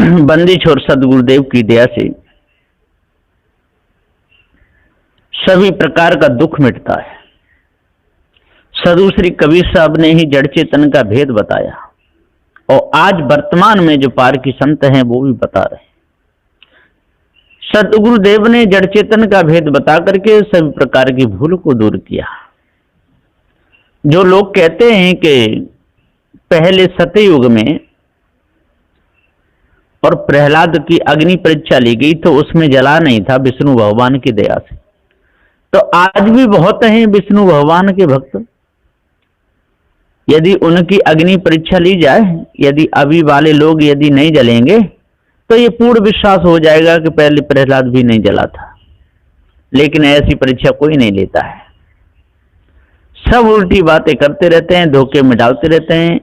बंदी छोर सदगुरुदेव की दया से सभी प्रकार का दुख मिटता है। सदगुरु श्री कबीर साहब ने ही जड़ चेतन का भेद बताया और आज वर्तमान में जो पार की संत हैं वो भी बता रहे हैं। सदगुरुदेव ने जड़ चेतन का भेद बता करके सभी प्रकार की भूल को दूर किया। जो लोग कहते हैं कि पहले सतयुग में और प्रहलाद की अग्नि परीक्षा ली गई तो उसमें जला नहीं था विष्णु भगवान की दया से, तो आज भी बहुत हैं विष्णु भगवान के भक्त। यदि उनकी अग्नि परीक्षा ली जाए, यदि अभी वाले लोग यदि नहीं जलेंगे तो ये पूर्ण विश्वास हो जाएगा कि पहले प्रहलाद भी नहीं जला था। लेकिन ऐसी परीक्षा कोई नहीं लेता है, सब उल्टी बातें करते रहते हैं, धोखे में डालते रहते हैं।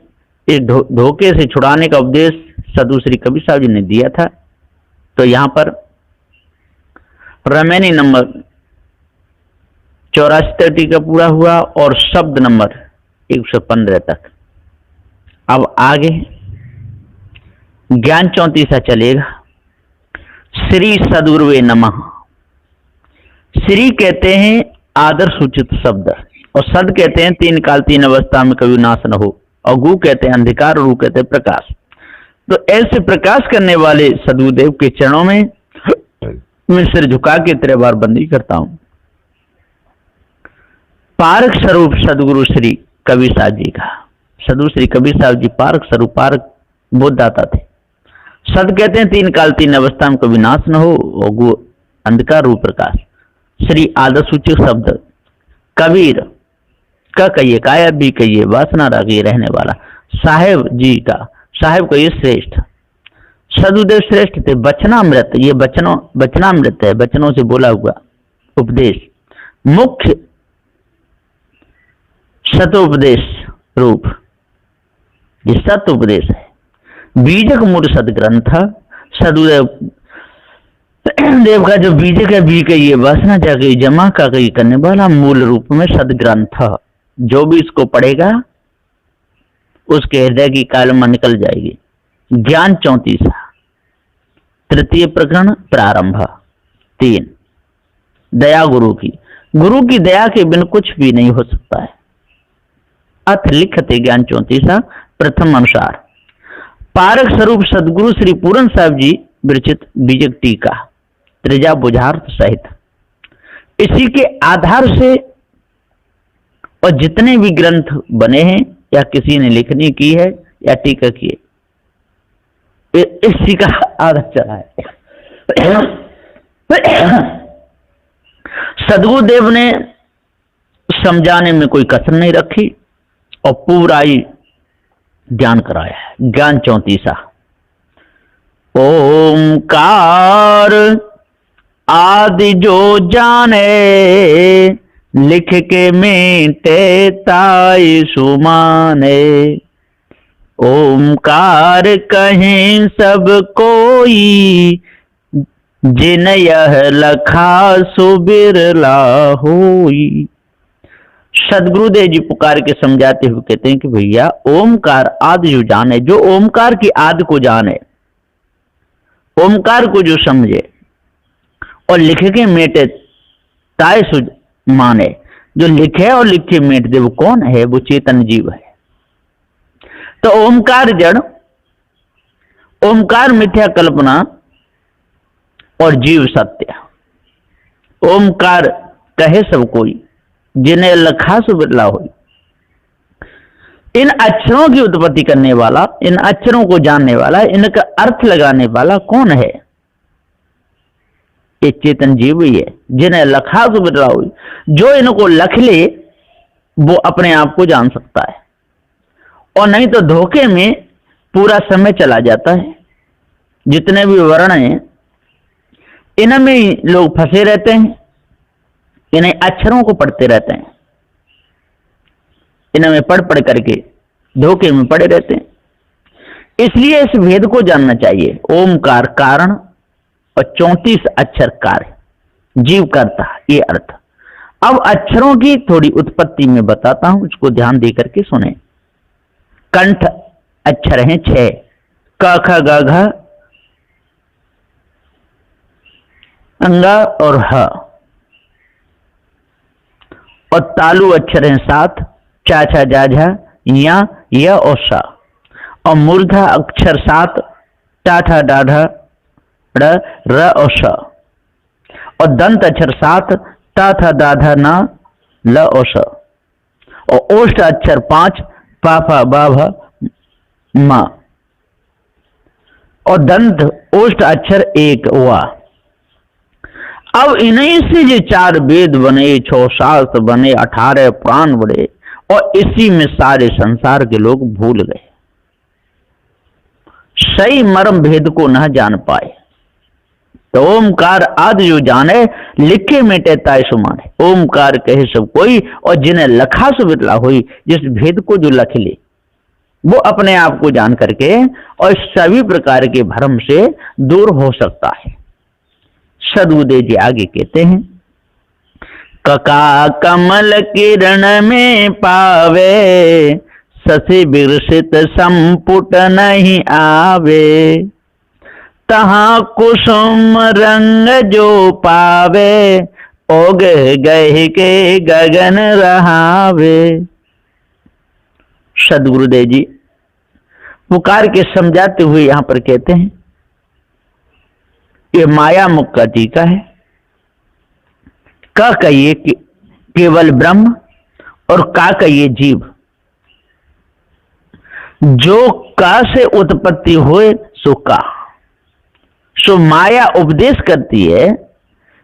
इस धोखे से छुड़ाने का उपदेश सदगुरु श्री कबीर साहब जी ने दिया था। तो यहां पर रमैनी नंबर 84 का पूरा हुआ और शब्द नंबर 115 तक। अब आगे ज्ञान 34 चलेगा। श्री सद्गुरुवे नमः। श्री कहते हैं आदर सूचित शब्द और सद कहते हैं तीन काल तीन अवस्था में कभी नाश न हो, और गु कहते हैं अंधकार और रू कहते हैं प्रकाश। तो ऐसे प्रकाश करने वाले सद्गुरुदेव के चरणों में मैं सिर झुका के 3 बार बंदी करता हूं। पारक स्वरूप सदगुरु श्री कबीर साहब जी का। सदगुरु श्री कबीर साहब जी पारक स्वरूप पारक बोधदाता थे। सद कहते हैं तीन काल तीन अवस्था में कभी नाश न हो, और गु अंधकार रूप प्रकाश। श्री आदर सूचक शब्द कबीर का कहिए, काया भी कहिए, वासना रागिए रहने वाला साहेब जी का। साहेब कहिए श्रेष्ठ। सदगुरुदेव श्रेष्ठ थे। वचनामृत, ये वचनामृत है, वचनों से बोला हुआ उपदेश। मुख्य सतोपदेश रूप, ये सत उपदेश है। बीजक मूल सदग्रंथ। सदगुरुदेव देव का जो बीजक है, बी कहिए, वासना जाके जमा का कही करने वाला मूल रूप में सदग्रंथ। जो भी इसको पढ़ेगा उसके हृदय की कालमा निकल जाएगी। ज्ञान 34 तृतीय प्रकरण प्रारंभ 3। दया गुरु की। गुरु की दया के बिन कुछ भी नहीं हो सकता है। अथ लिखते ज्ञान 34 प्रथम अनुसार पारक स्वरूप सदगुरु श्री पूरन साहब जी विरचित बीजक टीका त्रिजा बुझार्थ सहित। इसी के आधार से और जितने भी ग्रंथ बने हैं या किसी ने लिखनी की है या टीका की है, इसी का आधार चला है। सदगुरुदेव ने समझाने में कोई कसर नहीं रखी और पूरा ही ज्ञान कराया है। ज्ञान 34 ओमकार आदि जो जाने, लिख के मेटे ताई सुमाने। ओमकार कहें सब कोई, जिन यह लखा सुबिरला होई। सदगुरुदेव जी पुकार के समझाते हुए कहते हैं कि भैया ओमकार आदि जो जाने, जो ओमकार की आदि को जाने, ओमकार को जो समझे और लिख के मेटे ताय सुज माने, जो लिखे और लिख के मेट दे वो कौन है? वो चेतन जीव है। तो ओमकार जड़, ओमकार मिथ्या कल्पना और जीव सत्य। ओमकार कहे सब कोई, जिन्हें लखा सुबिरला हो। इन अक्षरों की उत्पत्ति करने वाला, इन अक्षरों को जानने वाला, इनका अर्थ लगाने वाला कौन है? ये चेतन जीव ही है। जिन्हें लखा सुबिरला हो, जो इनको लख ले वो अपने आप को जान सकता है, और नहीं तो धोखे में पूरा समय चला जाता है। जितने भी वर्ण हैं इनमें ही लोग फंसे रहते हैं, इन्हें अक्षरों को पढ़ते रहते हैं, इनमें पढ़ पढ़ करके धोखे में पड़े रहते हैं। इसलिए इस भेद को जानना चाहिए। ओमकार कारण और 34 अक्षर कार्य, जीव करता, ये अर्थ। अब अक्षरों की थोड़ी उत्पत्ति में बताता हूं, इसको ध्यान दे करके सुने। कंठ अक्षर हैं 6, क ख ग घ अंगा और ह, और तालु अक्षर हैं 7, चा छा जा झा, या य और सा, और मूर्धा अक्षर 7, टा ठा डा ढा ड़ र और स, और दंत अक्षर 7, ता था दा धा ना ल और स, और ओष्ठ अक्षर 5, पा फा बा भा मा, और दंत ओष्ठ अक्षर 1 वा। अब इन्हीं से जो 4 वेद बने, 6 शास्त्र बने, 18 पुराण बने, और इसी में सारे संसार के लोग भूल गए, सही मर्म भेद को न जान पाए। तो ओमकार आदि जो जाने, लिखे मिटे ताय सुमाने। ओमकार कहे सब कोई, और जिन्हें लखा सो बिरला हुई, जिस भेद को जो लख ले वो अपने आप को जान करके और सभी प्रकार के भ्रम से दूर हो सकता है। सदगुरुदेव जी आगे कहते हैं, कका कमल किरण में पावे, शशि विरसित संपुट नहीं आवे, तहाँ कुसुम रंग जो पावे, ओग गए के गगन रहावे। सदगुरुदेव जी पुकार के समझाते हुए यहां पर कहते हैं, ये माया मुख का टीका है। का कहिए केवल ब्रह्म, और का कहिए जीव। जो का से उत्पत्ति होए सो का, सो माया उपदेश करती है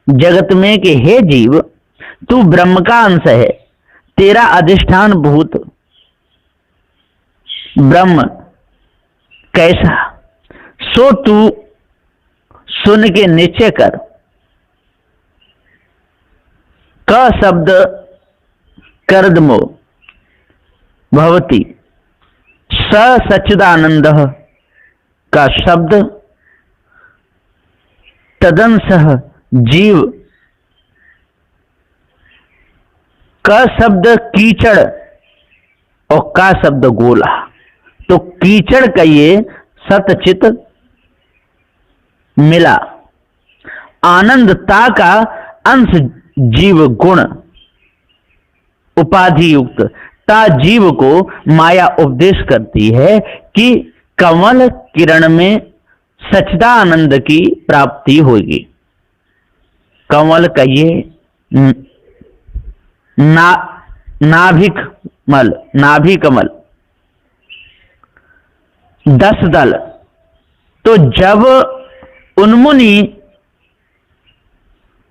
जगत में कि हे जीव, तू ब्रह्म का अंश है, तेरा अधिष्ठान भूत ब्रह्म कैसा, सो तू सुन के निश्चय कर। क शब्द कर्दमो भवती, स सच्चिदानंद का शब्द तदंसह जीव, क शब्द कीचड़ और का शब्द गोला। तो कीचड़ कहिए सतचित मिला, आनंदता का अंश जीव गुण उपाधि युक्त, ता जीव को माया उपदेश करती है कि कमल किरण में सच्चिदानंद की प्राप्ति होगी। कमल कहिए नाभिक मल, नाभि कमल 10 दल। तो जब उन्मुनि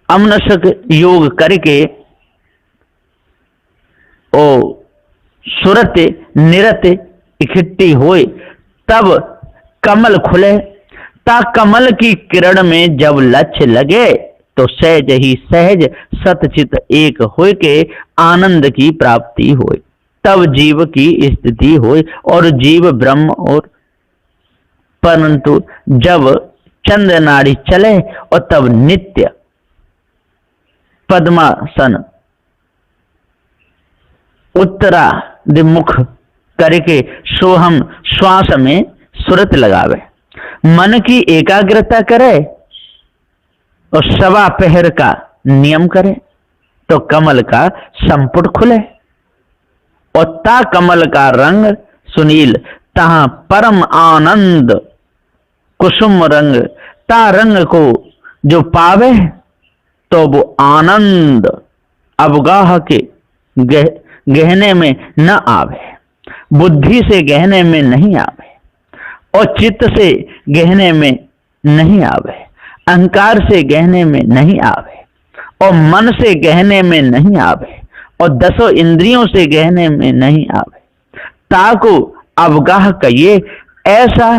अमनसक योग करके ओ सुरत निरत इकट्ठी होए, तब कमल खुले। ता कमल की किरण में जब लक्ष्य लगे, तो सहज ही सहज सतचित एक होय के आनंद की प्राप्ति होए, तब जीव की स्थिति होए और जीव ब्रह्म। और परंतु जब चंद्र नाड़ी चले और तब नित्य पद्मासन उत्तरादिमुख करके सोहम श्वास में सुरत लगावे, मन की एकाग्रता करे और सवा पहर का नियम करे, तो कमल का संपुट खुले। और ता कमल का रंग सुनील, तहां परम आनंद कुसुम रंग। ता रंग को जो पावे, तो वो आनंद अवगाह के गहने में न आवे, बुद्धि से गहने में नहीं आवे, और चित्त से गहने में नहीं आवे, अहंकार से गहने में नहीं आवे, और मन से गहने में नहीं आवे, और 10 इंद्रियों से गहने में नहीं आवे। ताको अवगाह कहिए, ऐसा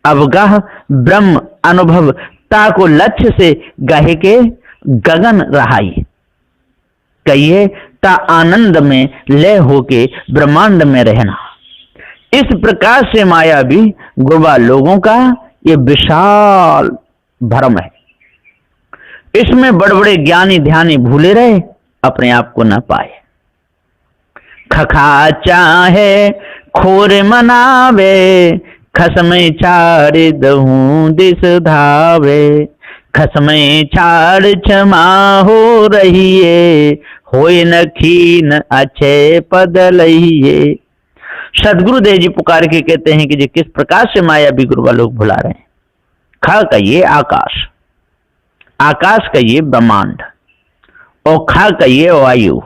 अवगाह ब्रह्म अनुभव, ताको लक्ष्य से गहे के गगन रहाई कहिए, ता आनंद में लय होके ब्रह्मांड में रहना। इस प्रकार से माया भी गुरबा लोगों का ये विशाल भ्रम है। इसमें बड़े बड़े ज्ञानी ध्यानी भूले रहे, अपने आप को न पाए। खखा चाहे खोर मनावे, खसम चार दहूं दिस धावे, खसमें छाड़ क्षमा हो रही है, होए न खीन अच्छे पद लइए। सदगुरुदेव जी पुकार के कहते हैं कि जी किस प्रकार से मायावी गुरुवा लोग भुला रहे हैं। ख कहिए आकाश, आकाश कहिए ब्रह्मांड, और ख कहिए वायु,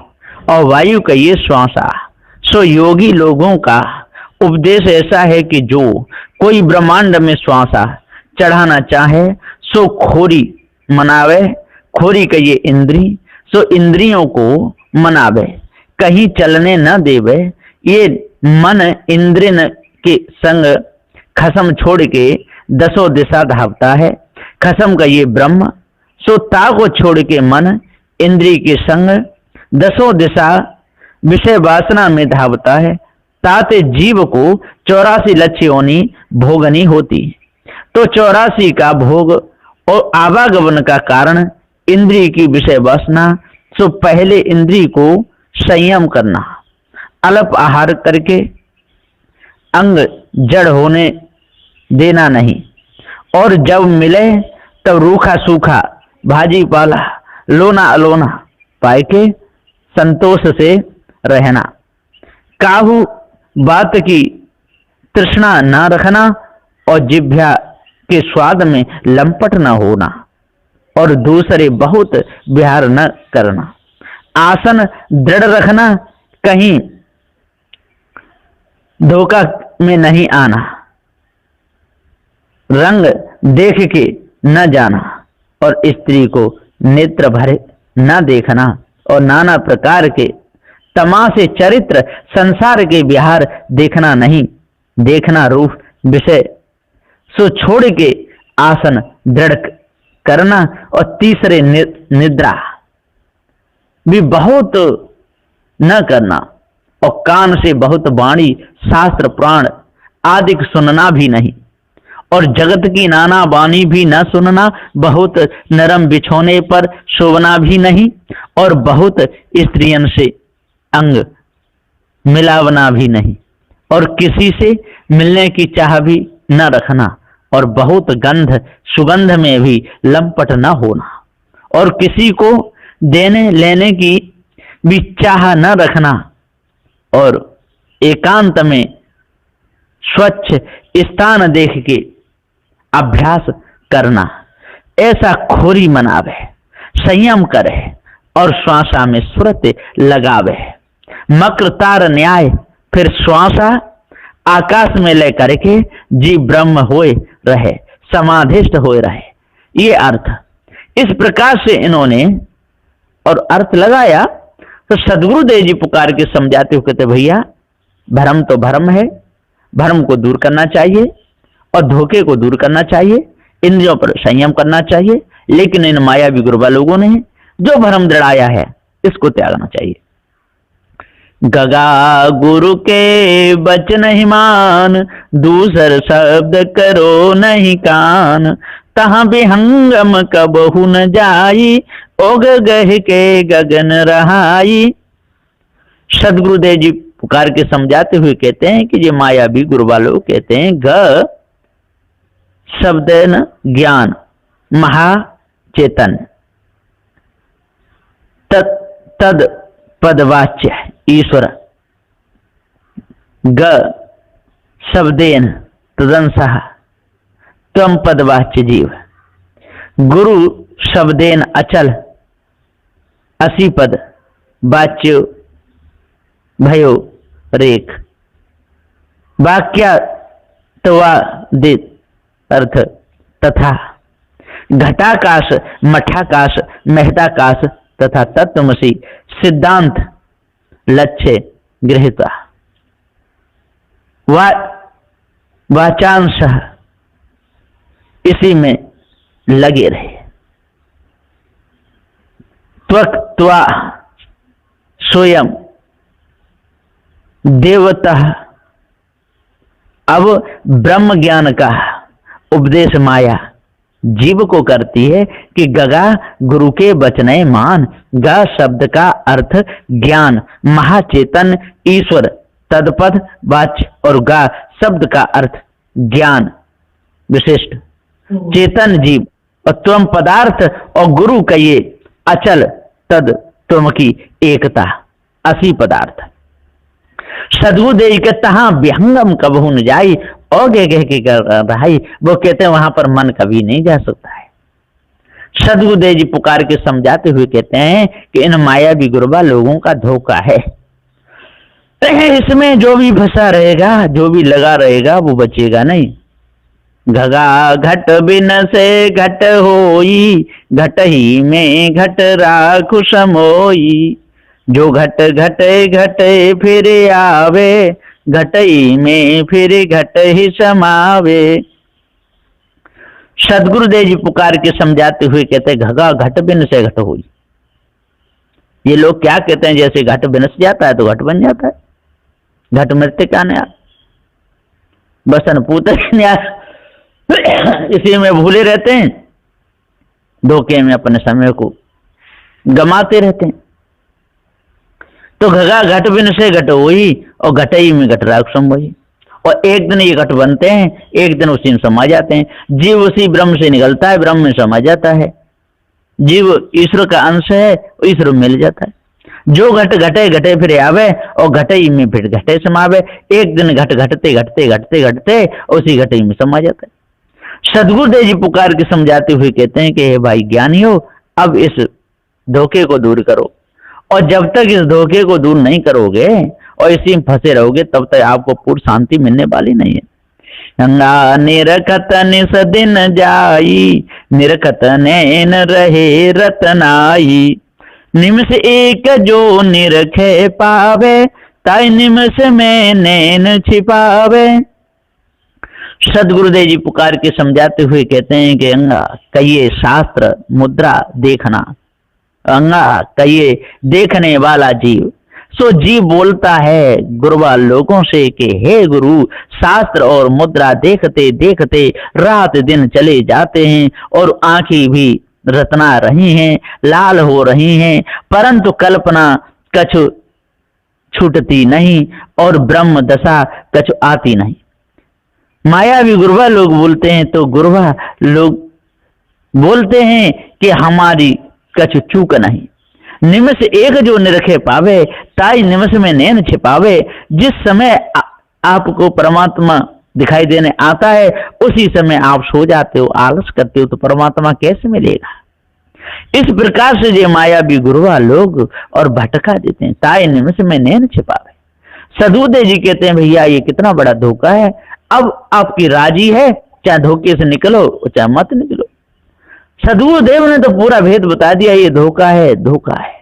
और वायु कहिए श्वासा। सो योगी लोगों का उपदेश ऐसा है कि जो कोई ब्रह्मांड में श्वासा चढ़ाना चाहे सो खोरी मनावे, खोरी कहिए इंद्री, सो इंद्रियों को मनावे, कहीं चलने न देवे। ये मन इंद्रियन के संग खसम छोड़ के दसों दिशा धावता है। खसम का ये ब्रह्म, सो ता को छोड़ के मन इंद्रिय के संग दसों दिशा विषय वासना में धावता है। ताते जीव को 84 लक्ष्योनी भोगनी होती। तो 84 का भोग और आवागमन का कारण इंद्रिय की विषय वासना। सो पहले इंद्रिय को संयम करना, अल्प आहार करके अंग जड़ होने देना नहीं, और जब मिले तब रूखा सूखा भाजी पाला लोना अलोना पाए के संतोष से रहना। काहू बात की तृष्णा न रखना, और जिह्वा के स्वाद में लंपट न होना, और दूसरे बहुत विहार न करना। आसन दृढ़ रखना, कहीं धोखा में नहीं आना। रंग देख के न जाना, और स्त्री को नेत्र भरे न देखना, और नाना प्रकार के तमाशे चरित्र संसार के विहार देखना नहीं। देखना रूप विषय सो छोड़ के आसन दृढ़ करना, और तीसरे निद्रा भी बहुत न करना, और कान से बहुत वाणी शास्त्र पुराण आदि सुनना भी नहीं, और जगत की नाना वाणी भी न सुनना। बहुत नरम बिछोने पर सोना भी नहीं, और बहुत स्त्रियन से अंग मिलावना भी नहीं, और किसी से मिलने की चाह भी न रखना, और बहुत गंध सुगंध में भी लंपट न होना, और किसी को देने लेने की भी चाह न रखना, और एकांत में स्वच्छ स्थान देख के अभ्यास करना। ऐसा खोरी मनावे, संयम करे, और श्वासा में सुरत लगावे। मक्र तार न्याय, फिर श्वासा आकाश में ले करके जी ब्रह्म होए रहे, समाधिष्ठ होए रहे। ये अर्थ इस प्रकार से इन्होंने और अर्थ लगाया। तो सदगुरुदेव जी पुकार के समझाते हुए कहते भैया भ्रम तो भ्रम है, भ्रम को दूर करना चाहिए, और धोखे को दूर करना चाहिए, इंद्रियों पर संयम करना चाहिए। लेकिन इन मायावी गुरुवा लोगों ने जो भ्रम दृढ़ाया है इसको त्यागना चाहिए। गगा गुरु के बचन ही मान, दूसर शब्द करो नहीं कान। तहाँ विहंगम कबहु न जाई, ओग गह के गगन रहाई। सदगुरुदेव जी पुकार के समझाते हुए कहते हैं कि ये मायावी गुरुवा लोग कहते हैं ग शब्द न ज्ञान महाचेतन, तद पदवाच्य ईश्वर। ग शब्देन तदंसः त्वं पदवाच्य जीव। गुरु शब्देन अचल असी पद वाच्य भयो रेख। वाक्यात्वादित अर्थ तथा घटाकाश मठाकाश महताकाश तथा तत्वमसी सिद्धांत लक्ष्य गृहीता। वाचांश इसी में लगे रहे। त्वक त्वा स्वयं देवता। अब ब्रह्म ज्ञान का उपदेश माया जीव को करती है कि गगा गुरु के बचने मान। ग शब्द का अर्थ ज्ञान महाचेतन ईश्वर तदपद वाच्य, और गा शब्द का अर्थ ज्ञान विशिष्ट चेतन जीव और त्वम पदार्थ और गुरु कहिए अचल तद त्वम की एकता, असी पदार्थ। सदगुरुदेव के तहा विहंगम कबहू न जाई, और कह के भाई वो कहते हैं वहां पर मन कभी नहीं जा सकता है। सदगुरुदेव जी पुकार के समझाते हुए कहते हैं कि इन मायावी गुरुबा लोगों का धोखा है, इसमें जो भी फंसा रहेगा, जो भी लगा रहेगा वो बचेगा नहीं। घगा घट बिन से घट होई, घट ही में घट राखु समोई। जो घट घटे घटे फिर आवे, घट ही में फिर घट ही समावे। सदगुरुदेव जी पुकार के समझाते हुए कहते घगा घट बिन से घट हुई। ये लोग क्या कहते हैं, जैसे घट बिनस जाता है तो घट बन जाता है, घट मृत्यु का न्याय, बसन पूत न्याय, इसी में भूले रहते हैं, धोखे में अपने समय को गमाते रहते हैं। तो घगा घट बिन से घट हुई, और घटई में घट राख संभोई। और एक दिन ये घट बनते हैं, एक दिन उसी में समा जाते हैं। जीव उसी ब्रह्म से निकलता है, ब्रह्म में समा जाता है। जीव ईश्वर का अंश है, ईश्वर में मिल जाता है। जो घट घटे घटे फिर आवे, और घटई में फिर घटे समावे। एक दिन घट घटते घटते घटते घटते उसी घटई में समा जाता है। सदगुरुदेव जी पुकार के समझाते हुए कहते हैं कि हे भाई ज्ञानियों, अब इस धोखे को दूर करो, और जब तक इस धोखे को दूर नहीं करोगे और इसी में फंसे रहोगे तब तक आपको पूर्ण शांति मिलने वाली नहीं है। गंगा निरखत निस दिन जाई, निरखत नैन रहे रतनाई। निमिष एक जो निरखे पावे, ताई निमिष में नैन छिपावे। सदगुरुदेव जी पुकार के समझाते हुए कहते हैं कि अंगा कहिए शास्त्र मुद्रा देखना, अंगा कहिए देखने वाला जीव। सो जीव बोलता है गुरुवा लोगों से कि हे गुरु, शास्त्र और मुद्रा देखते देखते रात दिन चले जाते हैं, और आंखें भी रतना रही हैं, लाल हो रही हैं, परंतु कल्पना कछु छूटती नहीं, और ब्रह्म दशा कछु आती नहीं। मायावी गुरुवा लोग बोलते हैं, तो गुरुवा लोग बोलते हैं कि हमारी कछु चूक नहीं। निमिष एक जो निरखे पावे, ताई निमिष में नैन छिपावे। जिस समय आपको परमात्मा दिखाई देने आता है, उसी समय आप सो जाते हो, आलस करते हो, तो परमात्मा कैसे मिलेगा। इस प्रकार से ये मायावी गुरुवा लोग और भटका देते हैं, ताई निमिष में नैन छिपावे। सदगुरुदेव जी कहते हैं भैया ये कितना बड़ा धोखा है, अब आपकी राजी है, चाहे धोखे से निकलो चाहे मत निकलो। सदगुरुदेव ने तो पूरा भेद बता दिया, ये धोखा है, धोखा है।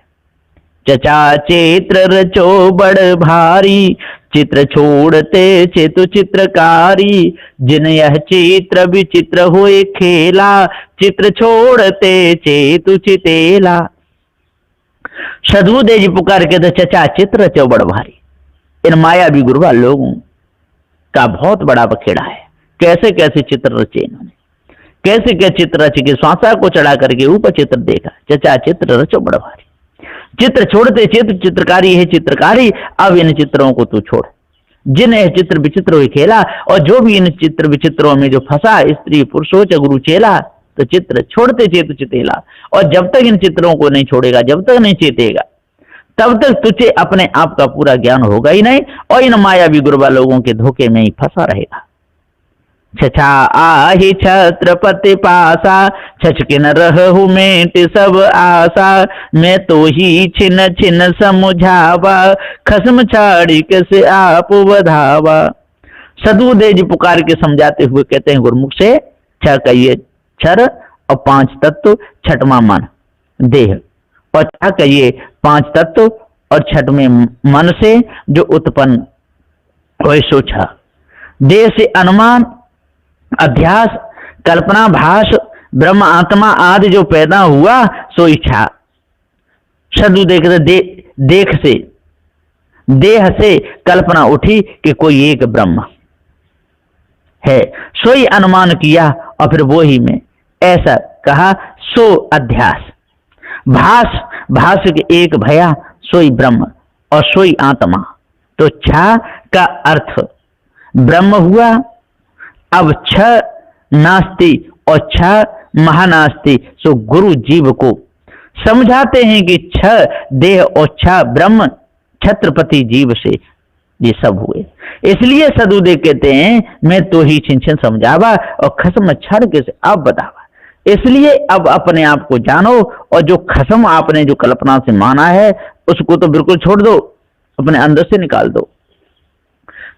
चचा चित्र रचो बड़ भारी, चित्र छोड़ते चेतु चित्रकारी। जिन यह चित्र विचित्र होए खेला, चित्र छोड़ते चेतु चितेला। सदगुरुदेव जी पुकार के तो चचा चित्र रचो बड़ भारी। इन मायावी गुरुवा लोगों का बहुत बड़ा बखेड़ा है। कैसे कैसे चित्र रचे इन्होंने, कैसे क्या चित्र रच के श्वासा को चढ़ा करके ऊपर चित्र देखा। चचा चित्र रचो बड़ भारी, चित्र छोड़ते चित्र चित्रकारी है चित्रकारी। अब इन चित्रों को तू छोड़, जिन यह चित्र विचित्र हुई खेला। और जो भी इन चित्र विचित्रों में जो फंसा, स्त्री पुरुषो च गुरु चेला, तो चित्र छोड़ते चेतु चितेला। और जब तक इन चित्रों को नहीं छोड़ेगा, जब तक नहीं चेतेगा, तब तक तुझे अपने आप का पूरा ज्ञान होगा ही नहीं, और इन मायावी गुरुवा लोगों के धोखे में ही फंसा रहेगा। छछा आही छत्रपति पासा, छचकिन रहु मेट सब आशा। मैं तो ही छिन छिन समुझावा, खसम छाड़ी कैसे आप बधावा। सदगुरुदेव जी पुकार के समझाते हुए कहते हैं गुरुमुख से, छ कहिए क्षर और 5 तत्व, छठवां मन देह, और छ कहिए 5 तत्व और छठवें मन से जो उत्पन्न हो सो छ। देह से अनुमान, अध्यास, कल्पना, भास, ब्रह्म आत्मा आदि जो पैदा हुआ सो इच्छा। सदु देख से, देह से कल्पना उठी कि कोई एक ब्रह्म है, सोई अनुमान किया और फिर वो ही में ऐसा कहा, सो अध्यास। भास, भास के एक भया, सोई ब्रह्म और सोई आत्मा। तो छा का अर्थ ब्रह्म हुआ। अब छ नास्ति और छ महानास्ति। सो गुरु जीव को समझाते हैं कि छह देह और छह ब्रह्म छत्रपति जीव से ये सब हुए। इसलिए सदुदेव कहते हैं मैं तो ही छिन छिन समझावा और खसम छड़ के से अब बतावा। इसलिए अब अपने आप को जानो और जो खसम आपने जो कल्पना से माना है उसको तो बिल्कुल छोड़ दो, अपने अंदर से निकाल दो।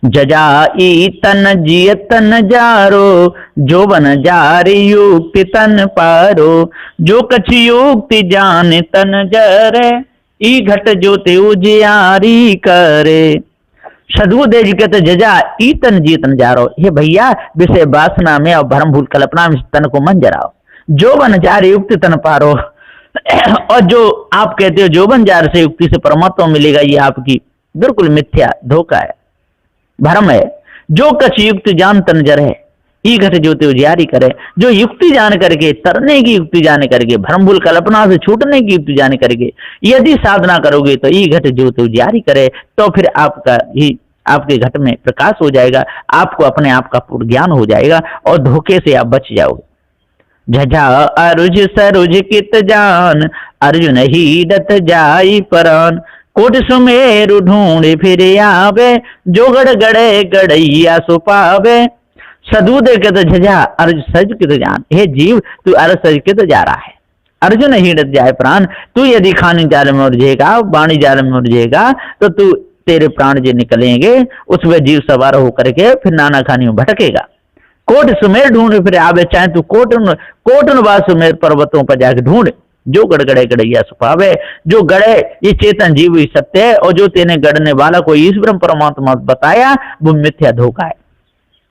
जजाई तन जिय तन जारो, जो बन जारी युक्ति तन पारो, जो कछ युक्ति जान तन जरे, ई घट ज्योति उजियारी करे। सदगुरुदेव जी कहते जजा ई तन जी तन जारो, हे भैया विषय वासना में और भ्रम भूल कल्पना में तन को मन जराओ। जो बन जारी युक्ति तन पारो, और जो आप कहते हो जो बन जार से युक्ति से परमात्मा मिलेगा, ये आपकी बिल्कुल मिथ्या धोखा है, भ्रम है। जो कछ युक्ति जान तन जर है, ई घट ज्योति उजियारी करे। जो युक्ति जान करके, तरने की युक्ति जान करके, भ्रम भूल कल्पना से छूटने की युक्ति जान करके यदि साधना करोगे तो ई घट ज्योति उजियारी करे, तो फिर आपका ही आपके घट में प्रकाश हो जाएगा, आपको अपने आप का पूर्ण ज्ञान हो जाएगा और धोखे से आप बच जाओगे। झझा अरुज सरुज कित जान, अर्जुन ही डत जाई परान, कोट सुमेरु ढूंढ फिर आवे, जो गड़ गड़े गड़ैया सो पावे। सदुदेव कहते झझा अर्ज सज कित जान, हे जीव तू अर्ज सज कित जा रहा है, अर्जुन ही डत जाए प्राण। तू यदि खानी जाल में उलझेगा, वाणी जाल में उलझेगा तो तू तेरे प्राण जो निकलेंगे उसमें जीव सवार होकर के फिर नाना खानी में भटकेगा। कोट सुमेर ढूंढ फिर आवे, चाहे तू कोटन व सुमेर पर्वतों पर जाके ढूंढ, जो गड़गड़े गड़ैया सुपावे। जो गड़े ये चेतन जीव ही सत्य है, और जो तेने गड़ने वाला को ईश्वर परमात्मा बताया वो मिथ्या धोखा है।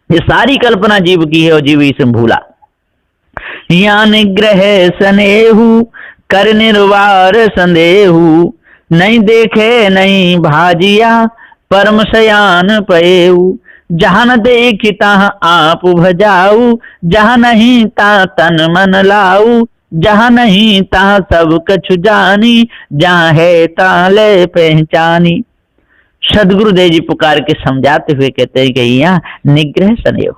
ये सारी कल्पना जीव की है और जीव इसे भूला। या निग्रह सनेहु कर निर्वार संदेहु, नहीं देखे नहीं भाजिया परम शयान पएहु। जहाँ न देखी तहाँ आप भजाऊ, जहाँ नहीं ता तन मन लाऊ, जहाँ नहीं तहाँ सब कछु जानी, जहाँ है ता ले पहचानी। सदगुरुदेव जी पुकार के समझाते हुए कहते हैं कि यहाँ निग्रह सनेह।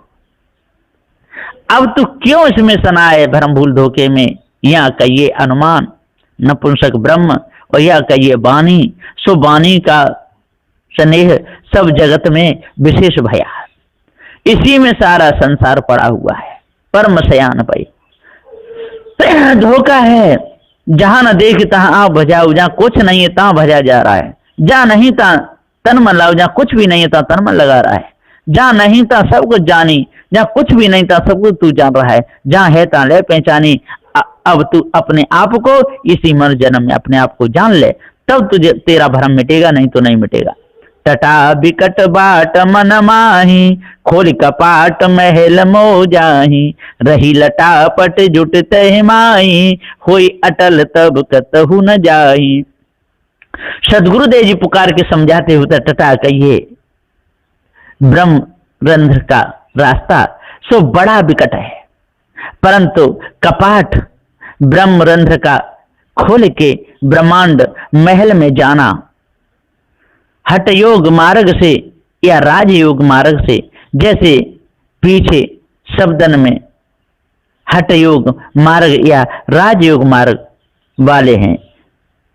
अब तू क्यों इसमें सना है भ्रम भूल धोखे में? यहाँ का ये अनुमान नपुंसक ब्रह्म और यहाँ का ये वाणी, सो वाणी का स्नेह सब जगत में विशेष भया, इसी में सारा संसार पड़ा हुआ है। परम शयान पाई धोखा है। जहां न देख तहां आप भजाओ, जहां कुछ नहीं है तहां भजा जा रहा है, जहां नहीं था तन मन लाओ, जहां कुछ भी नहीं है तन मन लगा रहा है, जहां नहीं था सब कुछ जानी, जहां कुछ भी नहीं था सब कुछ तू जान रहा है, जहां है ता ले पहचानी। अब तू अपने आप को इसी मन जन्म में अपने आप को जान ले, तब तुझे तेरा भ्रम मिटेगा, नहीं तो नहीं मिटेगा। टटा बिकट बाट मन माही, खोल कपाट महल मो जाही, रही लटापट जुट तह माही, होई अटल तब कतहु न जाही। सदगुरुदेव जी पुकार के समझाते हुए टटा कहिए ब्रह्म रंध्र का रास्ता सो बड़ा विकट है, परंतु कपाट ब्रह्म रंध्र का खोल के ब्रह्मांड महल में जाना हठ योग मार्ग से या राजयोग मार्ग से, जैसे पीछे शब्दन में हठ योग मार्ग या राजयोग मार्ग वाले हैं,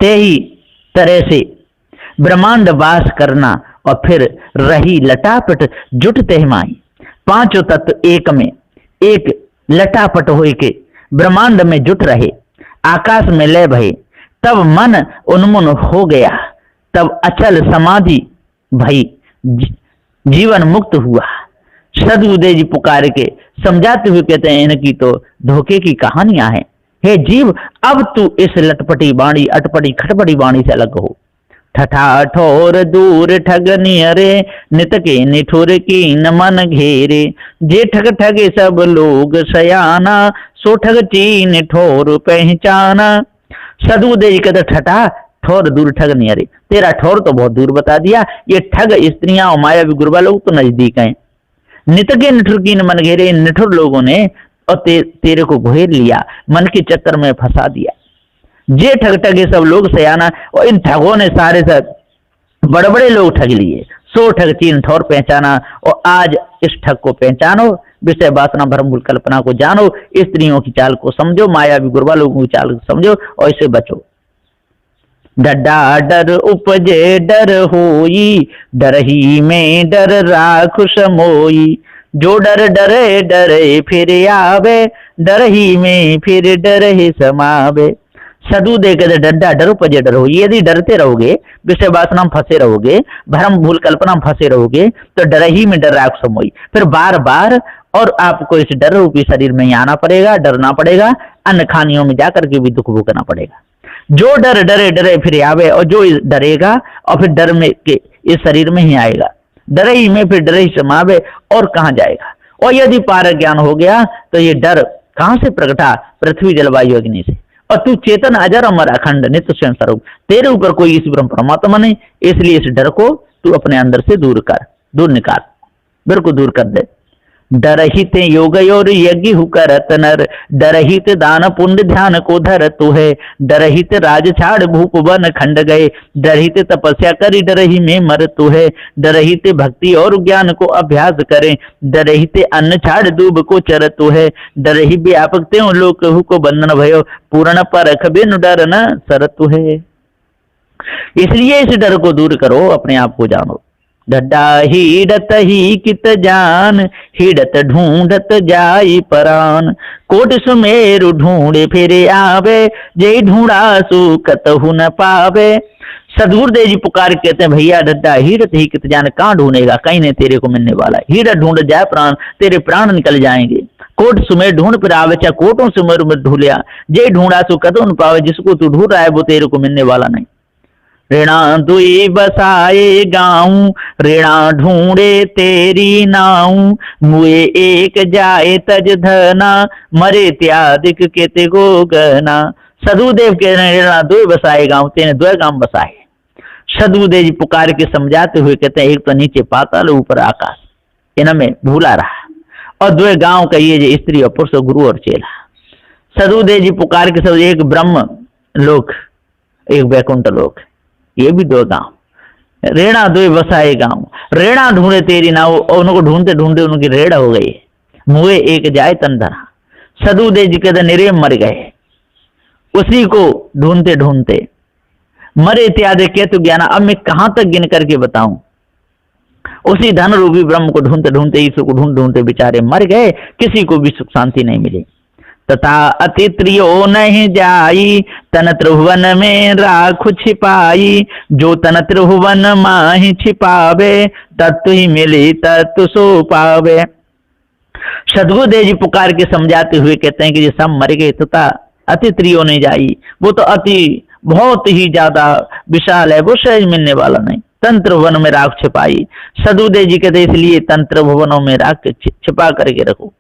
ते ही तरह से ब्रह्मांड वास करना और फिर रही लटापट जुट तेहमाई। पांचों तत्व एक में एक लटापट होए के ब्रह्मांड में जुट रहे, आकाश में लय भये, तब मन उन्मुन हो गया, तब अचल समाधि भई, जीवन मुक्त हुआ। सदगुरुदेव जी पुकार के समझाते हुए कहते हैं इनकी तो धोखे की कहानियां हैं। हे जीव, अब तू इस लटपटी बाणी अटपटी खटपटी बाणी से अलग हो। ठठा ठोर दूर ठग नियरे, नित के निठुर की न मन घेरे, जे ठग ठगे सब लोग सयाना, सो ठग चीन ठोर पहचाना। सदगुरुदेव जी कहते ठठा ठोर दूर ठग नियरे, तेरा ठोर तो बहुत दूर बता दिया, ये ठग स्त्रियां और मायावी गुरुबा लोग तो नजदीक हैं। नित के निठुर की न मन घेरे, निठुर लोगों ने और तेरे को घेर लिया, मन के चक्कर में फंसा दिया। जे ठग ठगे सब लोग सयाना, और इन ठगों ने सारे सब बड़े बड़े लोग ठग लिए, सो ठग चीन ठौर पहचाना, और आज इस ठग को पहचानो, विषय वासना भ्रम भूल कल्पना को जानो, स्त्रियों की चाल को समझो, मायावी गुरबा लोगों की चाल को समझो और इसे बचो। डड्डा डर उपजे डर होई, डर ही में डर राखु समोई, जो डर डरे डरे फिर आवे, डर ही में फिर डर ही समावे। सदु देख डड्डा डर उपजे डर हो, यदि डरते रहोगे, विषय वासना में फंसे रहोगे, भ्रम भूल कल्पना में फंसे रहोगे, तो डर ही में डर राख समोई, फिर बार बार और आपको इस डर रूपी शरीर में ही आना पड़ेगा, डरना पड़ेगा, अन्य खानियों में जाकर के भी दुख भोगना पड़ेगा। जो डर डरे डरे फिर आवे, और जो डरेगा और फिर डर में के इस शरीर में ही आएगा, डर ही में फिर डर ही समावे, और कहाँ जाएगा। और यदि पारक ज्ञान हो गया तो ये डर कहाँ से प्रकटा, पृथ्वी जलवायु अग्नि से, और तू चेतन अजर अमर अखंड नित्य स्वयं स्वरूप, तेरे ऊपर कोई इस ब्रह्म परमात्मा नहीं, इसलिए इस डर को तू अपने अंदर से दूर कर, दूर निकाल, बिल्कुल दूर कर दे। डरहित योग और यज्ञ हु करत नर, डरहित दान पुण्य ध्यान को धर तू है, डरहित राज छाड़ भूप वन खंड गए, डरहित तपस्या करी डरहि में मर तू है, डरहित भक्ति और ज्ञान को अभ्यास करे, डरहित अन्न छाड़ दूब को चर तू है, डरहि व्यापक त्यों लोक हु को बंधन भयो, पूर्ण परख बिनु डर न सर तू है। इसलिए इस डर को दूर करो, अपने आप को जानो। डड्डा हिडत ही कित जान, हिडत ढूंढत जाई परान, कोट सुमेरु ढूंढे फिरे आवे, जय ढूंढा सु कतहु न पावे। सदगुरुदेव जी पुकार कहते हैं, भैया डड्डा हिडत ही कित जान, कहाँ ढूंढेगा, कहीं नहीं तेरे को मिलने वाला। हिडत ढूंढ जाए प्राण, तेरे प्राण निकल जाएंगे। कोट सुमेर ढूंढ फिर आवे, चाहे कोटों सुमेर में ढूंढिया, जय ढूंढा सु कतहु न पावे, जिसको तू ढूंढ रहा है वो तेरे को मिलने वाला नहीं। ऋणा दुई बसाए गाऊं, ऋणा ढूंढे तेरी नाऊं, मुए एक जाए तज धना, मरे त्यादिक केते गो गना। सदुदेव के ऋणा दुई बसाए गाऊं, तेने दो गांव बसाए। सदुदेव जी पुकार के समझाते हुए कहते हैं, एक तो नीचे पाताल ऊपर आकाश, इनमें भूला रहा, और दो गांव कहिए जो स्त्री और पुरुष, गुरु और चेला। सदुदेव जी पुकार के सब, एक ब्रह्म लोक, एक वैकुंठ लोक, ये भी दो गांव। रेणा दो बसाए गांव, रेणा ढूंढे तेरी नाव, और उनको ढूंढते ढूंढते उनकी रेड़ा हो गई, मुए एक जाए तन धरा। सदुदेव जी कहते निरे मर गए, उसी को ढूंढते ढूंढते मरे इत्यादि केतु ज्ञान। अब मैं कहां तक गिन करके बताऊं, उसी धन रूपी ब्रह्म को ढूंढते ढूंढते, ईश्वर को ढूंढ ढूंढते बेचारे मर गए, किसी को भी सुख शांति नहीं मिली। तथा अतित्रियो नहीं जाई, तन त्रिभुवन में राखु छिपाई, जो तन त्रिभुवन माहि छिपावे, तत्व ही मिली तत्व सो पावे। सदगुरुदेव जी पुकार के समझाते हुए कहते हैं कि ये सब मर गए, तथा अतित्रियो नहीं जाई, वो तो अति बहुत ही ज्यादा विशाल है, वो सहज मिलने वाला नहीं। तंत्र भवन में राख छिपाई, सदगुरुदेव जी कहते इसलिए तंत्र भवनों में राख छिपा करके रखो।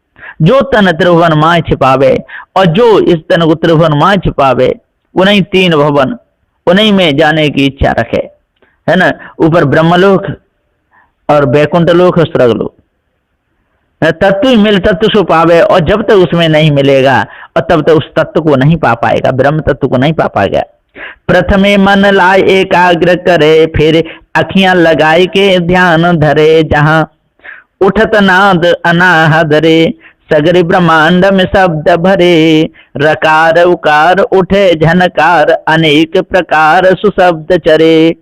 जो तन त्रिभुवन माय छिपावे, और जो इस तन को त्रिभुवन माय छिपावे, उन्हीं तीन भवन, उन्हीं में जाने की इच्छा रखे, है ना। ऊपर ब्रह्मलोक और वैकुंठ लोक और स्वर्गलोक, तत्व मिल तत्व सो पावे, और जब तक उसमें नहीं मिलेगा और तब तक उस तत्व को नहीं पा पाएगा, ब्रह्म तत्व को नहीं पा पाएगा। प्रथमे मन लाए एकाग्र करे, फिर अखियां लगाए के ध्यान धरे, जहां उठत नाद अनाहद रे, सगरी ब्रह्मांड में शब्द भरे, रकार उकार उठे झनकार, अनेक प्रकार सुशब्द चरे।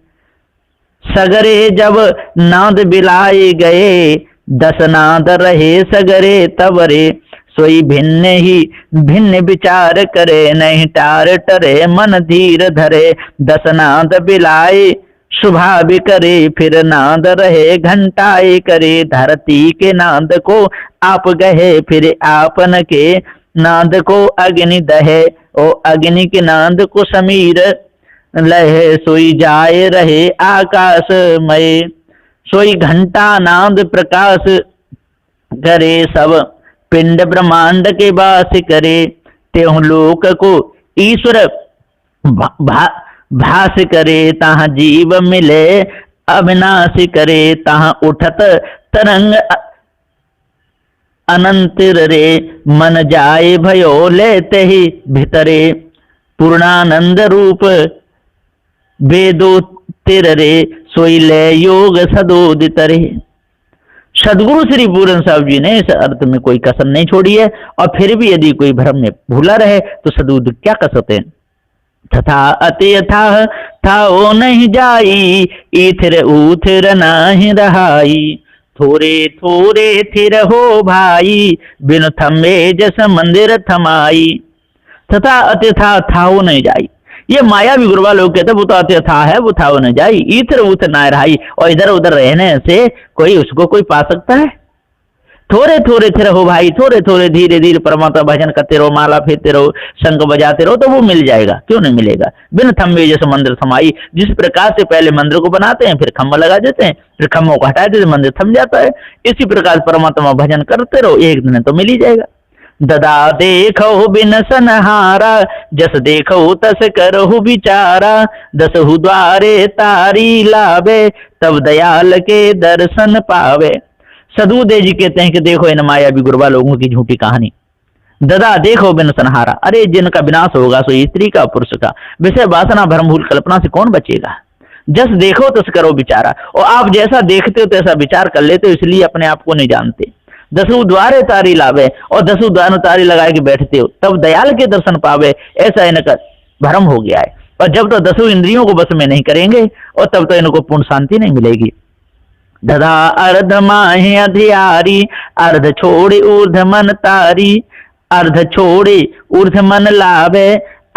सगरे जब नाद बिलाए गए, 10 नाद रहे सगरे तवरे, सोई भिन्न ही भिन्न विचार करे, नहीं टार टरे मन धीर धरे। 10 नाद बिलाए शुभा भी करे, फिर नाद रहे घंटाए करे, धरती के नाद को आप गहे, फिर आपन के नाद को अग्नि दहे, ओ अग्नि के नाद को समीर लहे, सोई जाए रहे आकाशमय। सोई घंटा नाद प्रकाश करे, सब पिंड ब्रह्मांड के वास करे, त्यों लोक को ईश्वर भास करे, तहाँ जीव मिले अविनाश करे, तहाँ उठत तरंग अनंत रे, मन जाए भयो लेते ही भितरे, पूर्णानंद रूप वेदो तिर रे, सोई ले योग सदोदित रे। सदगुरु श्री पूरन साहब जी ने इस अर्थ में कोई कसर नहीं छोड़ी है। और फिर भी यदि कोई भ्रम में भूला रहे तो सदूद क्या कसते हैं। तथा अति यथा था ओ नहीं जाई, इथिर उथिर नहीं रहाई, थोरे थोरे थिर हो भाई, बिन थमे जस मंदिर थमाई। तथा अति था वो नहीं जाई, ये माया भी गुरुवा लोग कहते वो तो अति था है, वो था वो नहीं जाई, इधर उधर ना रहाई, और इधर उधर रहने से कोई उसको कोई पा सकता है। थोड़े थोड़े थिर हो भाई, थोड़े थोड़े धीरे धीरे परमात्मा भजन करते रहो, माला फेरते रहो, शंख बजाते रहो, तो वो मिल जाएगा, क्यों नहीं मिलेगा। बिन थम्बे जैसे मंदिर थमाई, जिस प्रकार से पहले मंदिर को बनाते हैं, फिर खम्भा लगा देते हैं, फिर खम्भों को हटा देते, मंदिर थम जाता है। इसी प्रकार परमात्मा भजन करते रहो, एक दिन तो मिल ही जाएगा। ददा देखो बिन सनहारा, जस देखो तस करहु विचारा, दसहु द्वारे तारी लावे, तब दयाल के दर्शन पावे। सदूदेव जी कहते हैं कि देखो इन माया भी गुरुवा लोगों की झूठी कहानी। ददा देखो बिन सनहारा, अरे जिनका विनाश होगा सो स्त्री का पुरुष का, विषय वासना भ्रम भूल कल्पना से कौन बचेगा। जस देखो तस करो विचारा, और आप जैसा देखते हो तैसा विचार कर लेते हो, इसलिए अपने आप को नहीं जानते। दसों द्वारे तारी लावे, और दसों द्वार तारी लगा के बैठते हो, तब दयाल के दर्शन पावे, ऐसा इनका भ्रम हो गया है। और जब तो दसों इंद्रियों को बस में नहीं करेंगे, और तब तो इनको पूर्ण शांति नहीं मिलेगी। दधा अर्ध माहे अधियारी, अर्ध छोड़े ऊर्ध मन तारी, अर्ध छोड़े ऊर्ध मन लावे,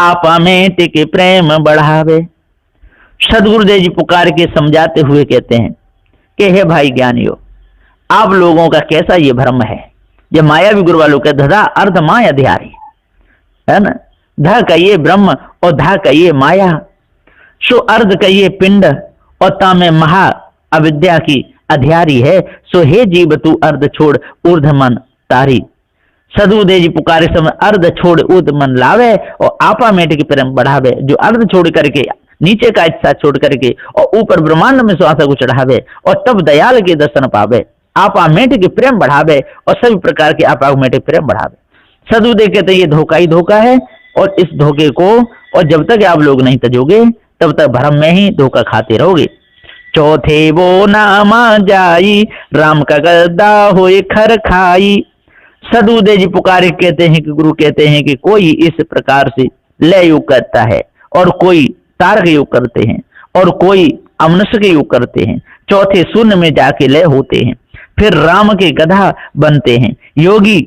आपा में टिके प्रेम बढ़ावे। सदगुरुदेव जी पुकार के समझाते हुए कहते हैं कि हे भाई ज्ञानियों, आप लोगों का कैसा ये भ्रम है। ये माया भी गुरु वालों का धधा अर्ध माया अधियारी है ना, ध कहिए ब्रह्म और धा कहिए माया, सो अर्ध कहिए पिंड और ता में महा अविद्या की अधियारी है। सो हे जीव तू अर्ध छोड़ ऊर्ध मन तारी। सदगुरुदेव जी पुकारे समय अर्ध छोड़ ऊर्ध मन लावे, और आपा मेट की प्रेम बढ़ावे। जो अर्ध छोड़ करके नीचे का हिस्सा छोड़ करके और ऊपर ब्रह्मांड में श्वास को चढ़ावे, और तब दयाल के दर्शन पावे, आपा मेट की प्रेम बढ़ावे, और सभी प्रकार के आपा मेट की प्रेम बढ़ावे। सदगुरुदेव कहते ये धोखा ही धोखा है, और इस धोखे को और जब तक आप लोग नहीं तजोगे तब तक भ्रम में ही धोखा खाते रहोगे। चौथे वो नामा जाई, राम का गद्दा होए खर खाई। सदगुरुदेव जी पुकारे कहते हैं कि गुरु कहते हैं कि कोई इस प्रकार से लय योग करता है, और कोई तारक योग करते हैं, और कोई अमनस्क योग करते हैं, चौथे शून्य में जाके लय होते हैं, फिर राम के गधा बनते हैं, योगी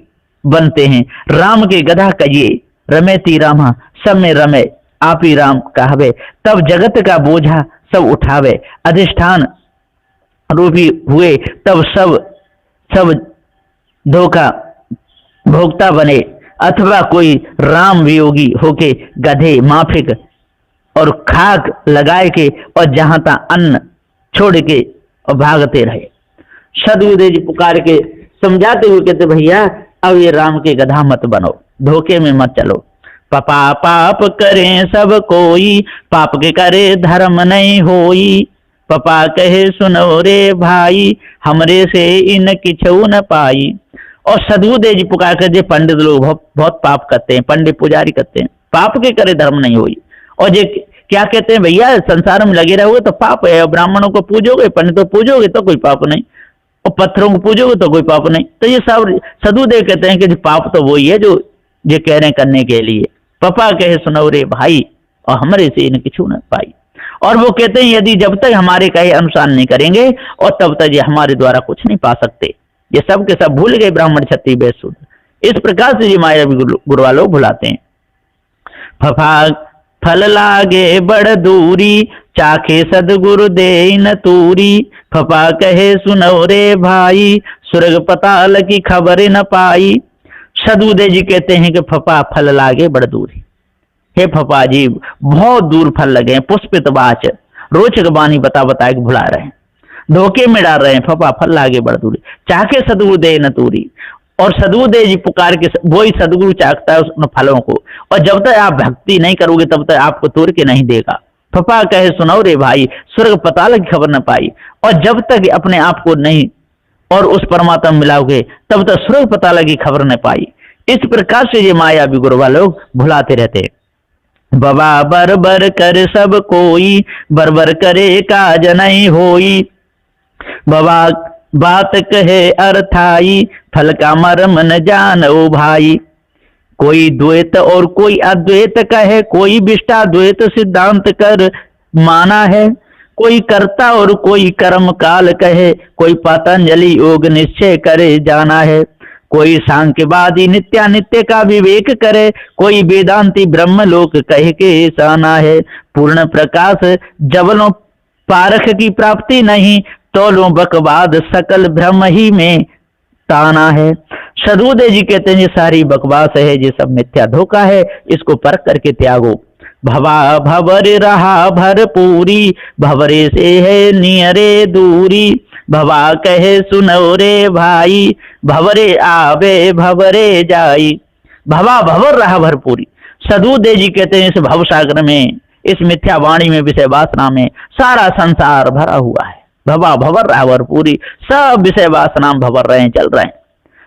बनते हैं। राम के गधा कहिए रमेती रामा, सब में रमे आप ही राम कहवे, तब जगत का बोझा सब उठावे, अधिष्ठान रूपी हुए, तब सब धोखा भोक्ता बने। अथवा कोई राम वियोगी होके गधे माफिक और खाक लगाए के और जहां ता अन्न छोड़ के और भागते रहे। सदगुरुदेव जी पुकार के समझाते हुए कहते भैया अब ये राम के गधा मत बनो, धोखे में मत चलो। पापा पाप करें सब कोई, पाप के करे धर्म नहीं होई। पापा कहे सुनो रे भाई, हमरे से इन किछू न पाई। और सदगुरुदेव जी पुकार कर पंडित लोग बहुत पाप करते हैं, पंडित पुजारी करते हैं, पाप के करे धर्म नहीं होई। और ये क्या कहते हैं भैया संसार में लगे रहोगे तो पाप है, और ब्राह्मणों को पूजोगे पंडितों को पूजोगे तो कोई पाप नहीं, और पत्थरों को पूजोगे तो कोई पाप नहीं। तो ये सब सदगुरुदेव कहते हैं कि पाप तो वही है जो ये कह रहे हैं करने के लिए। पापा कहे सुनो रे भाई, और हमारे से इन किछू न पाई। और वो कहते हैं यदि जब तक हमारे कहे अनुसार नहीं करेंगे और तब तक ये हमारे द्वारा कुछ नहीं पा सकते। ये सब के सब भूल गए ब्राह्मण क्षत्रिय वैश्य शूद्र। इस प्रकार से ये माया गुरुवा लोग भुलाते हैं। फफा फल लागे बड़ दूरी, चाखे सदगुरु दे न तूरी। फफा कहे सुनो रे भाई, स्वर्ग पताल की खबर न पाई। सदगुरुदेव जी कहते हैं कि फफा फल लागे बड़ दूरी। हे फफा जी बहुत दूर फल लगे, पुष्पित वाच रोचक बानी बता बता के भुला रहे हैं, धोखे में डाल रहे हैं। फफा फल लागे बड़ दूरी, चाके सदगुरुदेव न तूरी। और सदगुरुदेव जी पुकार के वही सदगुरु चाहता है उन फलों को, और जब तक आप भक्ति नहीं करोगे तब तक आपको तोड़ के नहीं देगा। फफा कहे सुनो रे भाई, स्वर्ग पताल की खबर न पाई। और जब तक अपने आप को नहीं और उस परमात्मा में मिलाओगे तब तक स्वर्ग पताल की खबर न पाई। इस प्रकार से ये माया भी गुरुवा लोग भुलाते रहते हैं। बाबा बर बर कर सब कोई, बर बर करे काज नहीं होई। बाबा बात कहे अर्थाई, फल का मर्म न जानो भाई। कोई द्वैत और कोई अद्वैत कहे, कोई विशिष्टाद्वैत सिद्धांत कर माना है। कोई कर्ता और कोई कर्म काल कहे, कोई पतंजलि योग निश्चय करे जाना है। कोई सांख्यवादी नित्यानित्य का विवेक करे, कोई वेदांती ब्रह्मलोक कह के साना है। पूर्ण प्रकाश जबलों पारख की प्राप्ति नहीं, तोलों बकवाद सकल भ्रम ही में ताना है। सदगुरुदेव जी कहते हैं ये सारी बकवास है, ये सब मिथ्या धोखा है, इसको परख करके त्यागो। भवा भवर रहा भरपूरी, भवरे से है नियरे दूरी। भवा कहे सुनो रे भाई, भवरे आवे भवरे जाई। भवा भवर रहा भरपूरी। सदगुरुदेव जी कहते हैं इस भवसागर में, इस मिथ्या वाणी में, विषय वासना में सारा संसार भरा हुआ है। भवा भवर रहा भरपूरी, सब विषय वासना भवर रहे हैं, चल रहे हैं।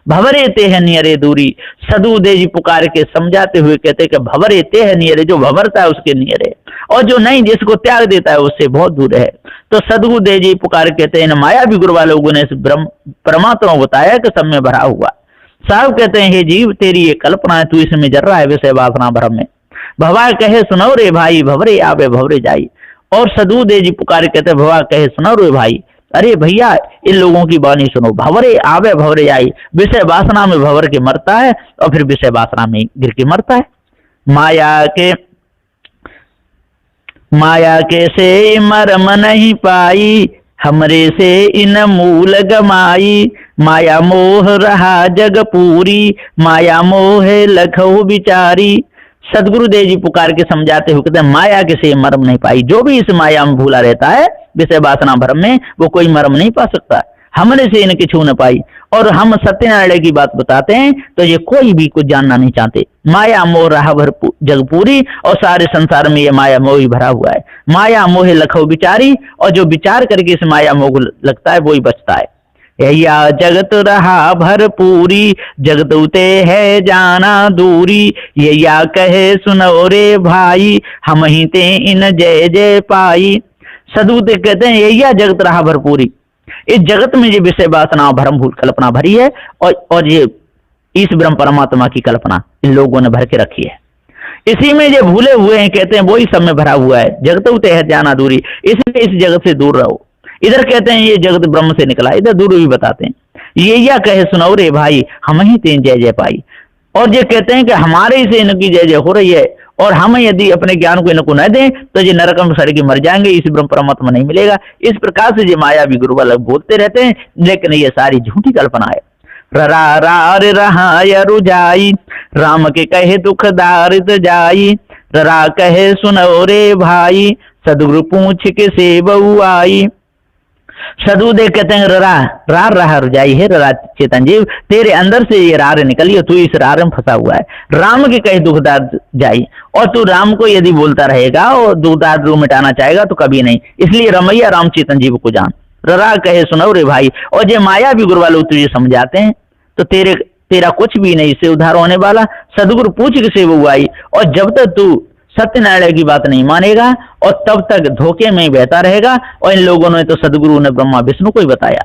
भवरे ते है नियरे दूरी। सदगुरुदेव जी पुकार के समझाते हुए कहते हैं कि भवरे ते है नियरे, जो भवरता है उसके नियरे, और जो नहीं जिसको त्याग देता है उससे बहुत दूर है। तो सदगुरुदेव जी पुकार कहते हैं माया भी गुरु वाले लोगों ने इस परमात्मा बताया कि सब में भरा हुआ। साहब कहते हैं हे जीव तेरी ये कल्पना है, तू इसमें जर रहा है विषय वासना भ्रम में। भवा कहे सुनो रे भाई, भवरे आवे भवरे जाई। और सदगुरुदेव जी पुकार कहते हैं भवा कहे सुनो रे भाई, अरे भैया इन लोगों की बानी सुनो। भवरे आवे भवरे आई, विषय वासना में भवर के मरता है और फिर विषय वासना में गिर के मरता है। माया के से मरम नहीं पाई, हमरे से इन मूल गमाई। माया मोह रहा जग पूरी, माया मोह लखो बिचारी। सदगुरुदेव जी पुकार के समझाते हुए कहते हैं माया के से मर्म नहीं पाई। जो भी इस माया में भूला रहता है विषय वासना भ्रम में, वो कोई मर्म नहीं पा सकता। हमने से इनकी छू न पाई। और हम सत्यनारायण की बात बताते हैं तो ये कोई भी कुछ जानना नहीं चाहते। माया मोह रहा भर जग पूरी, और सारे संसार में ये माया मोह ही भरा हुआ है। माया मोह लखो बिचारी, और जो विचार करके इस माया मोह लगता है वो ही बचता है। या जगत रहा भरपूरी, जगत उते है जाना दूरी। ये या कहे सुनो रे भाई, हम ही ते इन जय जय पाई। सदगुरुदेव कहते हैं यही जगत रहा भरपूरी। इस जगत में ये विषय वासना भ्रम भूल कल्पना भरी है, और ये इस ब्रह्म परमात्मा की कल्पना इन लोगों ने भर के रखी है। इसी में ये भूले हुए हैं, कहते हैं वही सब में भरा हुआ है। जगत उते है जाना दूरी, इसलिए इस जगत से दूर रहो। इधर कहते हैं ये जगत ब्रह्म से निकला, इधर दूर भी बताते हैं। ये या कहे सुनो रे भाई, हम ही तेन जय जय पाई। और ये कहते हैं कि हमारे से इनकी जय जय हो रही है, और हम यदि अपने ज्ञान को इनको न दें तो ये नरक में सड़ के मर जाएंगे, इस ब्रह्म परमात्मा नहीं मिलेगा। इस प्रकार से ये माया भी गुरु वाला बोलते रहते हैं, लेकिन ये सारी झूठी कल्पना है। ररा रार रहा रुझाई, राम के कहे दुख दारित जाई। ररा कहे सुनो रे भाई, सदगुरु पूछ के से बहु आई। सदगुरुदेव कहते हैं रार रहा रुझाई है ररा चेतन जीव, तेरे अंदर से ये रार निकली और तू इस रार में फंसा हुआ है। राम के कहे दुखदार जाई, और तू राम को यदि बोलता रहेगा और दुखदार रूप मिटाना चाहेगा तो कभी नहीं। इसलिए रमैया राम चेतन जीव को जान, ररा कहे सुनो रे भाई। और ये माया भी गुरु वाले तुझे समझाते हैं तो तेरा कुछ भी नहीं, इससे उद्धार होने वाला। सदगुरु पूछ के से वो आई, और जब तक तू सत्यनारायण की बात नहीं मानेगा और तब तक धोखे में बहता रहेगा। और इन लोगों ने तो सदगुरु ने ब्रह्मा विष्णु को ही बताया।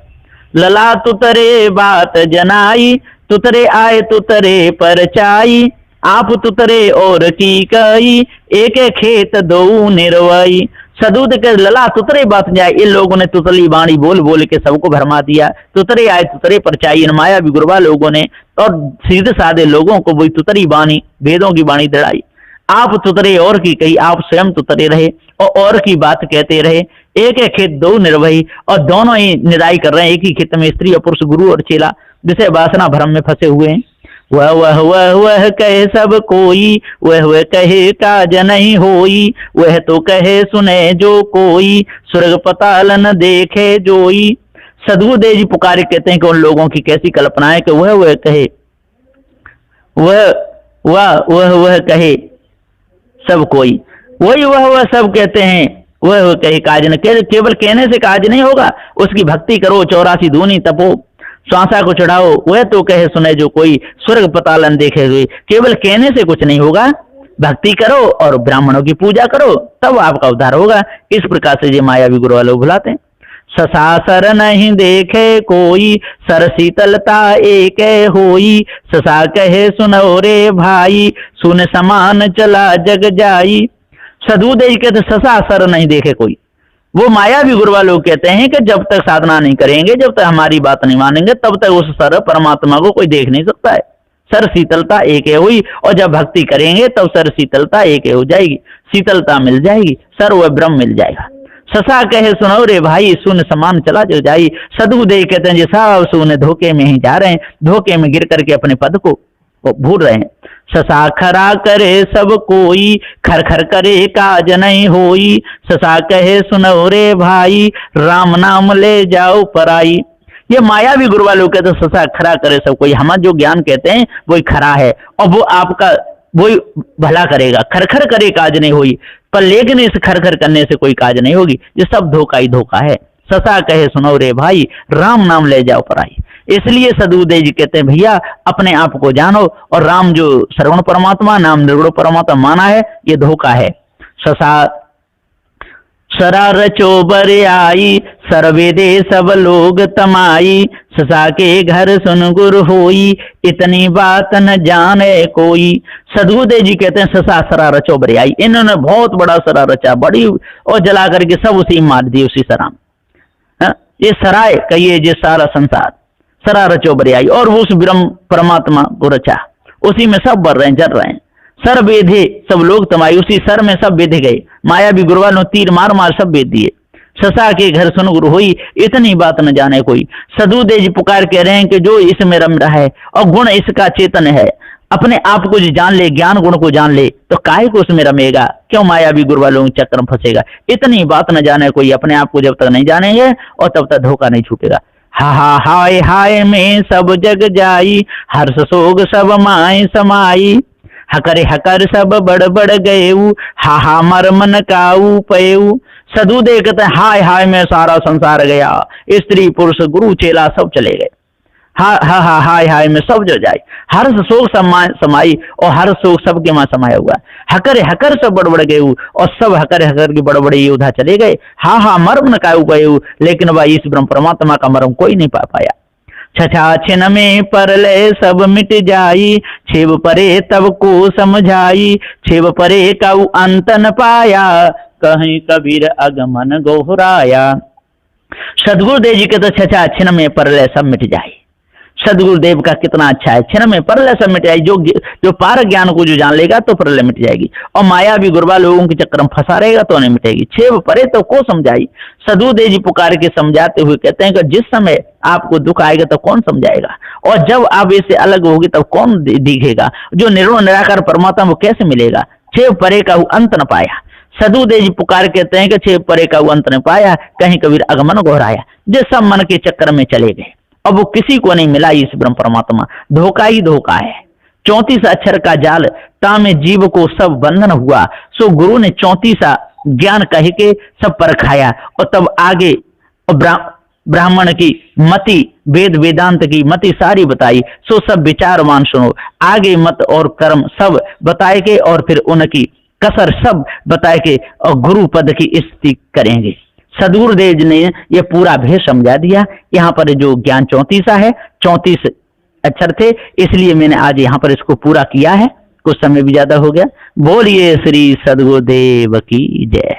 लला तुतरे बात जनाई, तुतरे आए तुतरे परचाई। आप तुतरे और की कई, एक खेत दो निर्वाई। सदूत के लला तुतरे बात जाए, इन लोगों ने तुतली बाणी बोल बोल के सबको भरमा दिया। तुतरे आए तुतरे परचाई, इन माया भी गुरबा लोगों ने और सीधे साधे लोगों को वही तुतरी बाणी, वेदों की बाणी दड़ाई। आप तुतरे और की कही, आप स्वयं तुतरे रहे और की बात कहते रहे। एक एक खेत दो निर्वही, और दोनों ही निराई कर रहे हैं। एक ही खेत में स्त्री और पुरुष, गुरु और चेला विषय वासना भ्रम में फंसे हुए हैं। वह कहे सब कोई, वह कहे काज नहीं होई। वह तो कहे सुने जो कोई, स्वर्ग पताल न देखे जोई। सदगुरुदेव जी पुकारे कहते हैं कि उन लोगों की कैसी कल्पना है कि वह कहे, वह कहे सब कोई, वह सब कहते हैं। वह कहे काज न, केवल कहने से काज नहीं होगा, उसकी भक्ति करो, 84 दूनी तपो, श्वासा को चढ़ाओ। वह तो कहे सुने जो कोई, स्वर्ग पतालन देखे हुए। केवल कहने से कुछ नहीं होगा, भक्ति करो और ब्राह्मणों की पूजा करो, तब आपका उद्धार होगा। इस प्रकार से ये मायावी गुरु वाले भुलाते हैं। ससासर नहीं देखे कोई, सर शीतलता एक होई, ससा कहे सुनो रे भाई, सुन समान चला जग जाई। साधु देव कहते ससासर नहीं देखे कोई, वो मायावी गुरु वाले कहते हैं कि जब तक साधना नहीं करेंगे, जब तक हमारी बात नहीं मानेंगे, तब तक उस सर परमात्मा को कोई देख नहीं सकता है। सर शीतलता एक हुई, और जब भक्ति करेंगे तब सर शीतलता एक हो जाएगी, शीतलता मिल जाएगी, सर वह ब्रह्म मिल जाएगा। ससा कहे सुनो रे भाई, सुन समान चला जो जाई। साधु देव कहते हैं जी सब सुन धोखे में ही जा रहे हैं, धोखे में गिर करके अपने पद को भूल रहे हैं। ससा खरा करे सब कोई, खर खर करे काज नहीं होई, ससा कहे सुनो रे भाई, राम नाम ले जाओ पराई। ये मायावी गुरु वालों कहते हैं ससा खरा करे सब कोई, हम जो ज्ञान कहते हैं वही खरा है, और वो आपका वही भला करेगा। खरखर करे काज नहीं होई, पर लेकिन इस खरखर करने से कोई काज नहीं होगी, ये सब धोखा ही धोखा है। ससा कहे सुनो रे भाई, राम नाम ले जाओ पराई। इसलिए सदगुरुदेव जी कहते हैं भैया अपने आप को जानो, और राम जो श्रवण परमात्मा, नाम निर्गुण परमात्मा माना है, ये धोखा है। ससा सरा रचो बर आई, सर्वेदे सब लोग तमाई, ससा के घर सुन गुर होई, इतनी बात न जाने कोई। सदगुरुदेव जी कहते हैं ससा सरा रचो बर आई, इन्होंने बहुत बड़ा सरा रचा, बड़ी और जला करके सब उसी मार दी, उसी सरा में। ये सराय कहिए ये सारा संसार, सरा रचो बर आई, और उस ब्रह्म परमात्मा को रचा, उसी में सब बर रहे हैं, जल रहे हैं। सर वेधे सब लोग तमाई, उसी सर में सब वेधे गए, मायावी गुरुवाल ने तीर मार मार सब वेध दिए। ससा के घर सुन गुरु होई, इतनी बात न जाने कोई। सदगुरुदेव जी पुकार कह रहे हैं कि जो इसमें रम रहा है और गुण इसका चेतन है, अपने आप को जान ले, ज्ञान गुण को जान ले, तो काहे को उसमें रमेगा, क्यों मायावी गुरु वालों के चक्कर में फंसेगा। इतनी बात न जाने कोई, अपने आप को जब तक नहीं जानेंगे और तब तक धोखा नहीं छूटेगा। हा हा हाय हाय में सब जग जाई, हर्ष सोग सब माए समाई, हकर हकर सब बड़ बड़ गएऊ, हा हा मर मन काऊ पयऊ। सदगुरुदेव कहते हैं हाय हाय में सारा संसार गया, स्त्री पुरुष गुरु चेला सब चले गए। हा हा हा हाय हाय में सब जो जाए, हर्ष शोक समाई, और हर शोक सबके मां समाया हुआ। हकर हकर सब बड़ बड़ गएऊ, और सब हकर हकर के बड़े बड़े योद्धा चले गए। हा हा मर्म न काऊ पयऊ, लेकिन भाई इस ब्रह्म परमात्मा का मर्म कोई नहीं पा पाया। छछा छिन में परले सब मिट जाई, छेव परे तब को समझाई, छेव परे कऊ अंत न पाया, कहीं कबीर अगमन गोहराया। सदगुरुदेव जी के तो छछा छिन में परले सब मिट जाई। सदगुरुदेव का कितना अच्छा है, क्षण में प्रलय सब मिट जाएगी। जो पार ज्ञान को जो जान लेगा तो प्रलय मिट जाएगी, और मायावी गुरबा लोगों के चक्कर में फंसा रहेगा तो नहीं मिटेगी। छेव परे तो को समझाई, सदगुरुदेव जी पुकार के समझाते हुए कहते हैं कि जिस समय आपको दुख आएगा तो कौन समझाएगा, और जब आप इससे अलग होगी तब कौन दिखेगा। जो निर्गुण निराकार परमात्मा वो कैसे मिलेगा। छेव परे का अंत न पाया। सदगुरुदेव जी पुकार कहते हैं कि छेव परे का अंत न पाया, कहीं कबीर आगमन गोहराया। जिस सब मन के चक्कर में चले गए, अब वो किसी को नहीं मिला इस ब्रह्म परमात्मा। धोखा ही धोखा है। 34 अक्षर का जाल तामे जीव को सब बंधन हुआ, सो गुरु ने 34 ज्ञान कह के सब परखाया, और तब आगे ब्राह्मण की मति, वेद वेदांत की मति सारी बताई। सो सब विचारमान सुनो, आगे मत और कर्म सब बताए के, और फिर उनकी कसर सब बताए के, और गुरु पद की स्थिति करेंगे। सदगुरुदेव जी ने ये पूरा भेद समझा दिया। यहाँ पर जो ज्ञान 34 है, 34 अक्षर थे, इसलिए मैंने आज यहाँ पर इसको पूरा किया है। कुछ समय भी ज्यादा हो गया। बोलिए श्री सदगुरुदेव की जय।